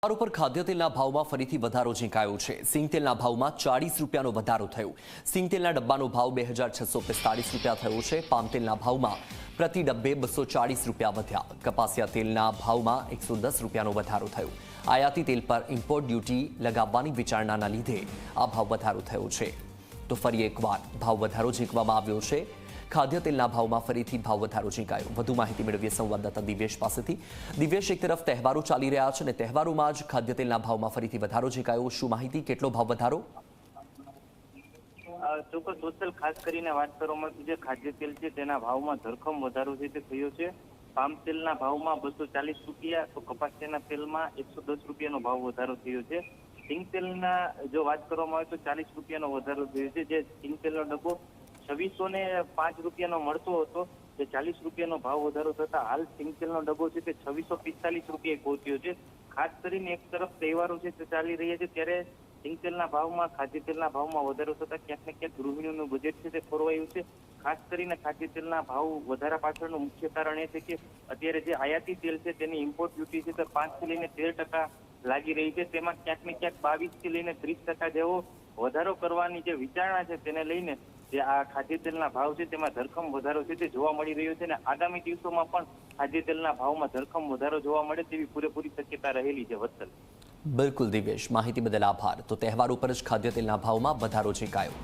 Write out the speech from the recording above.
તહેવાર ઉપર ખાદ્ય તેલના ભાવમાં ફરીથી વધારો ઝીંકાયો છે। સિંગ તેલના ભાવમાં 40 રૂપિયાનો વધારો થયો। સિંગ તેલના ડબ્બાનો ભાવ 2645 રૂપિયા થયો છે। પામ તેલના ભાવમાં પ્રતિ ડબ્બે 240 રૂપિયા વધ્યા। કપાસિયા તેલના ભાવમાં 110 રૂપિયાનો વધારો થયો। આયાતી તેલ પર ઇમ્પોર્ટ ડ્યુટી લગાવવાની વિચારણાના લીધે આ ભાવ વધારો થયો છે। તો ફરી એકવાર ભાવ વધારો ઝીંકવામાં આવ્યો છે। ખાદ્ય તેલના ભાવમાં ફરીથી ભાવ વધારો ઝીંકાયો। વધુ માહિતી મેળવીએ સંવાદદાતા દિવેશ પાસેથી। દિવેશ, એક તરફ તહેવારો ચાલી રહ્યા છે અને તહેવારોમાં જ ખાદ્ય તેલના ભાવમાં ફરીથી વધારો ઝીંકાયો। શું માહિતી, કેટલો ભાવ વધારો? ચોક્કસ વત્સલ, ખાસ કરીને વાત કરવામાં જે ખાદ્ય તેલ છે તેના ભાવમાં ધરખમ વધારો છે તે થયો છે। પામ તેલના ભાવમાં 240 રૂપિયા, તો કપાસિયાના તેલમાં 110 રૂપિયાનો ભાવ વધારો થયો છે। સિંગ તેલના જો વાત કરવામાં આવે તો 40 રૂપિયાનો વધારો થયો છે। જે સિંગ તેલનો ડબ્બો 2605 રૂપિયાનો મળતો હતો, જે 40 રૂપિયાનો ભાવ વધારો થતા હાલ સિંગ તેલનો ડબ્બો છે તે 2645 રૂપિયા પહોંચ્યો છે। ખાસ કરીને એક તરફ તહેવારો છે તે ચાલી રહ્યા છે, ત્યારે સિંગ તેલના ભાવમાં ખાદ્ય તેલના ભાવમાં વધારો થતા ક્યાંક ને ક્યાંક ગૃહિણીઓનું બજેટ છે તે ખોરવાયું છે। ખાસ કરીને ખાદ્ય તેલના ભાવ વધારા પાછળનું મુખ્ય કારણ એ છે કે અત્યારે જે આયાતી તેલ છે તેની ઇમ્પોર્ટ ડ્યુટી છે તે 5 થી લઈને 13% લાગી રહી છે। તેમાં ક્યાંક ને ક્યાંક 22 થી લઈને 30% જેવો વધારો કરવાની જે વિચારણા છે તેને લઈને જે આ ખાદ્ય તેલના ભાવ છે તેમાં ધરખમ વધારો છે તે જોવા મળી રહ્યો છે અને આગામી દિવસોમાં પણ ખાદ્ય તેલના ભાવમાં ધરખમ વધારો જોવા મળે તેવી પૂરેપૂરી શક્યતા રહેલી છે। વત્સલ, બિલકુલ દિવેશ, માહિતી બદલ આભાર। તો તહેવાર ઉપર જ ખાદ્ય તેલના ભાવમાં વધારો ઝીંકાયો।